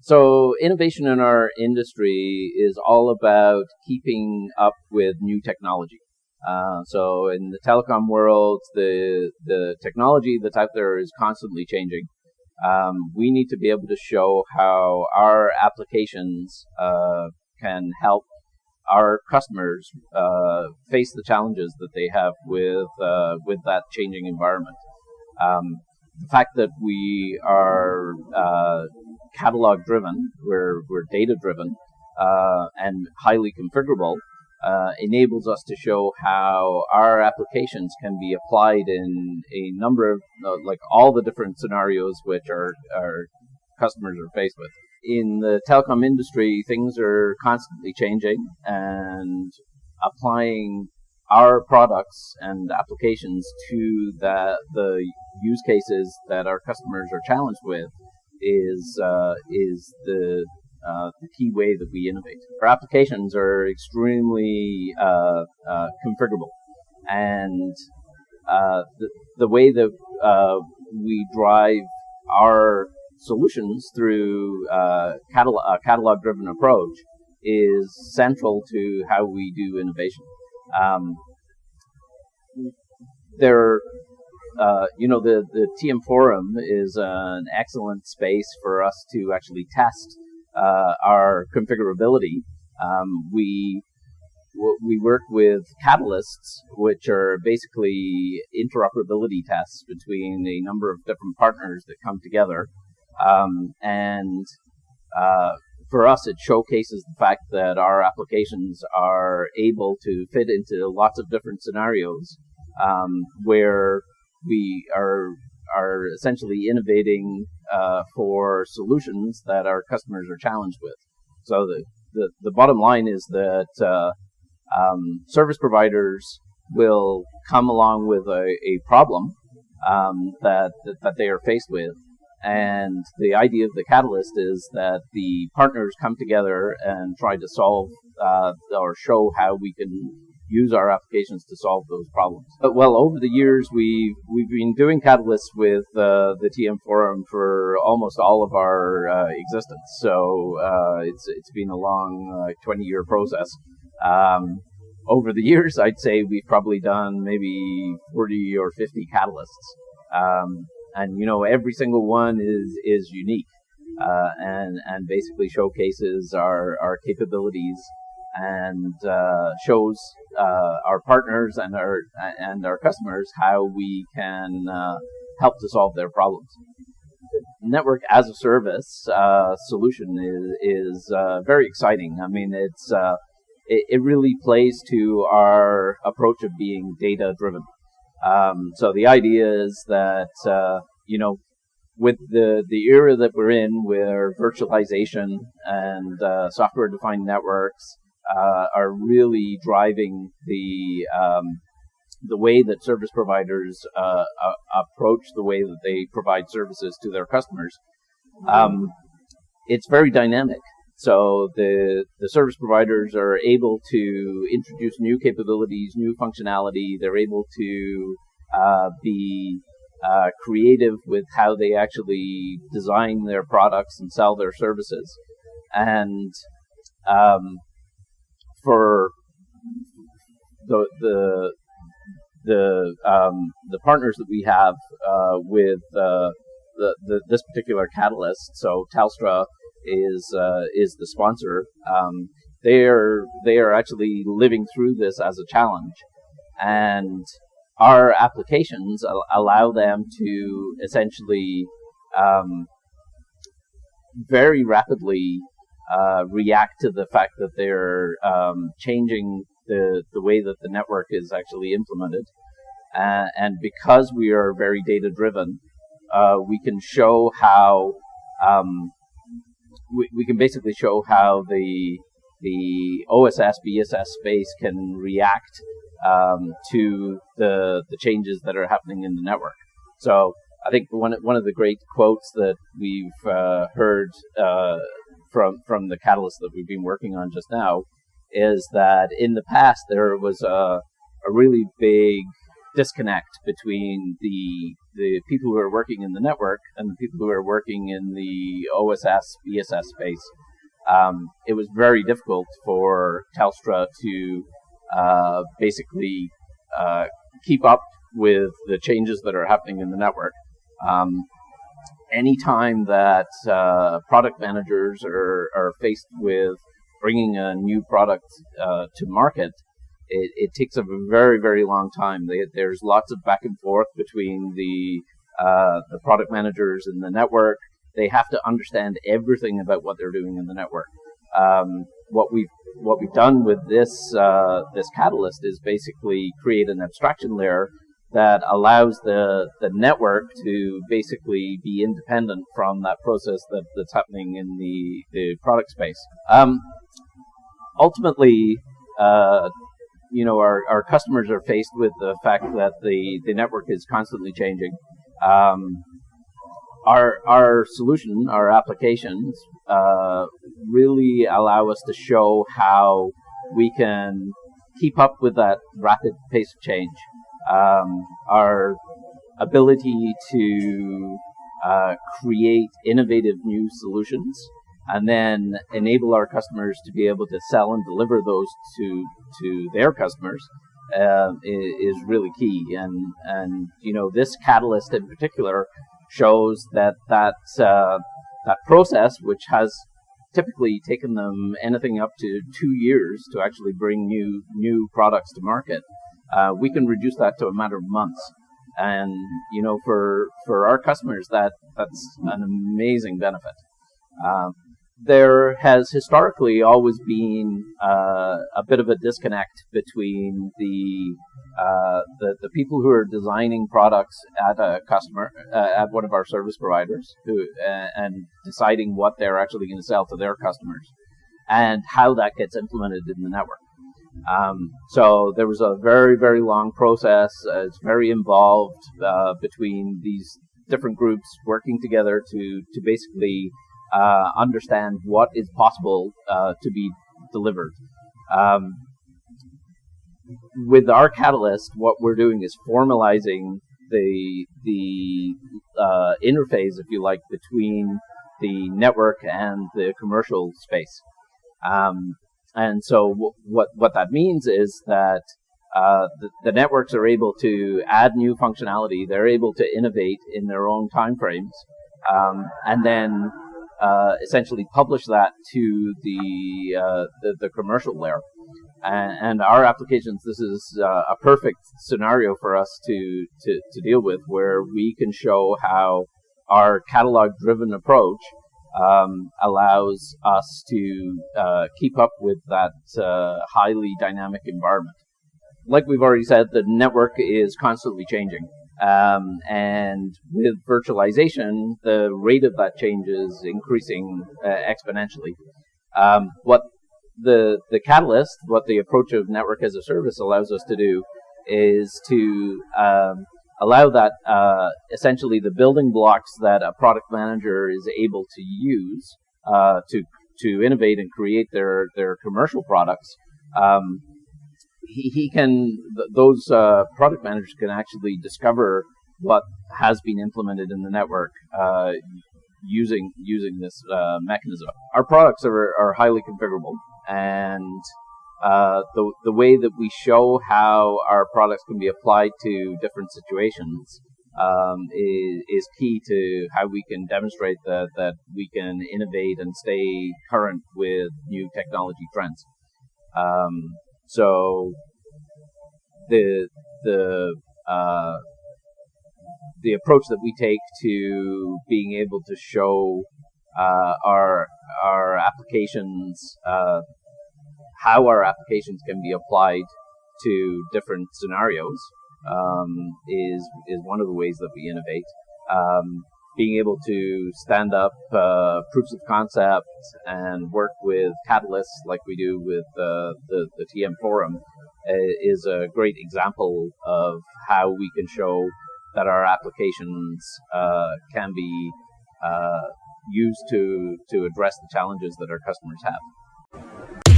So innovation in our industry is all about keeping up with new technology. So in the telecom world, the technology that's out there is constantly changing. We need to be able to show how our applications can help our customers face the challenges that they have with that changing environment. The fact that we are catalog driven, we're data driven, and highly configurable, enables us to show how our applications can be applied in a number of, like all the different scenarios which our customers are faced with. In the telecom industry, things are constantly changing, and applying our products and applications to the use cases that our customers are challenged with is the key way that we innovate. Our applications are extremely configurable, and the way that we drive our solutions through a catalog-driven approach is central to how we do innovation. The TMForum is an excellent space for us to actually test our configurability. We work with catalysts, which are basically interoperability tests between a number of different partners that come together. For us, it showcases the fact that our applications are able to fit into lots of different scenarios, where we are essentially innovating for solutions that our customers are challenged with. So the bottom line is that service providers will come along with a problem that they are faced with. And the idea of the catalyst is that the partners come together and try to solve or show how we can use our applications to solve those problems. But, well, over the years, we've been doing catalysts with the TMForum for almost all of our existence. So it's been a long 20-year process. Over the years, I'd say we've probably done maybe 40 or 50 catalysts. And every single one is unique, and basically showcases our capabilities and shows our partners and our customers how we can help to solve their problems. The network as a service solution is very exciting. I mean, it really plays to our approach of being data driven. So the idea is that, with the era that we're in, where virtualization and software-defined networks are really driving the way that service providers approach the way that they provide services to their customers, it's very dynamic. So the service providers are able to introduce new capabilities, new functionality. They're able to be creative with how they actually design their products and sell their services. And for the partners that we have with this particular catalyst, so Telstra is the sponsor. They are actually living through this as a challenge, and our applications allow them to essentially very rapidly react to the fact that they're changing the way that the network is actually implemented, and because we are very data driven, we can show how. We can basically show how the OSS BSS space can react to the changes that are happening in the network. So I think one of the great quotes that we've heard from the catalyst that we've been working on just now is that in the past there was a really big disconnect between the people who are working in the network and the people who are working in the OSS, BSS space. It was very difficult for Telstra to basically keep up with the changes that are happening in the network. Anytime that product managers are faced with bringing a new product to market, it takes a very, very long time. There's lots of back and forth between the product managers and the network. They have to understand everything about what they're doing in the network. What we've done with this catalyst is basically create an abstraction layer that allows the network to basically be independent from that process that's happening in the product space. Ultimately, our customers are faced with the fact that the network is constantly changing. Our solution, our applications, really allow us to show how we can keep up with that rapid pace of change. Our ability to create innovative new solutions and then enable our customers to be able to sell and deliver those to their customers is really key. And this catalyst in particular shows that process, which has typically taken them anything up to 2 years to actually bring new products to market, we can reduce that to a matter of months. And for our customers, that's an amazing benefit. There has historically always been a bit of a disconnect between the people who are designing products at a customer, at one of our service providers, and deciding what they're actually going to sell to their customers, and how that gets implemented in the network. So there was a very, very long process. It's very involved between these different groups working together to basically understand what is possible to be delivered. With our catalyst, what we're doing is formalizing the interface, if you like, between the network and the commercial space. And so what that means is that the networks are able to add new functionality. They're able to innovate in their own timeframes, and then essentially publish that to the commercial layer. And our applications, this is a perfect scenario for us to deal with, where we can show how our catalog-driven approach allows us to keep up with that highly dynamic environment. Like we've already said, the network is constantly changing. And with virtualization, the rate of that change is increasing exponentially. What the catalyst, what the approach of network as a service allows us to do, is to allow that essentially the building blocks that a product manager is able to use to innovate and create their commercial products. Those product managers can actually discover what has been implemented in the network using this mechanism. Our products are highly configurable, and the way that we show how our products can be applied to different situations is key to how we can demonstrate that we can innovate and stay current with new technology trends. So the approach that we take to being able to show our applications, how our applications can be applied to different scenarios, is one of the ways that we innovate. Being able to stand up proofs of concept and work with catalysts like we do with the TMForum is a great example of how we can show that our applications can be used to address the challenges that our customers have.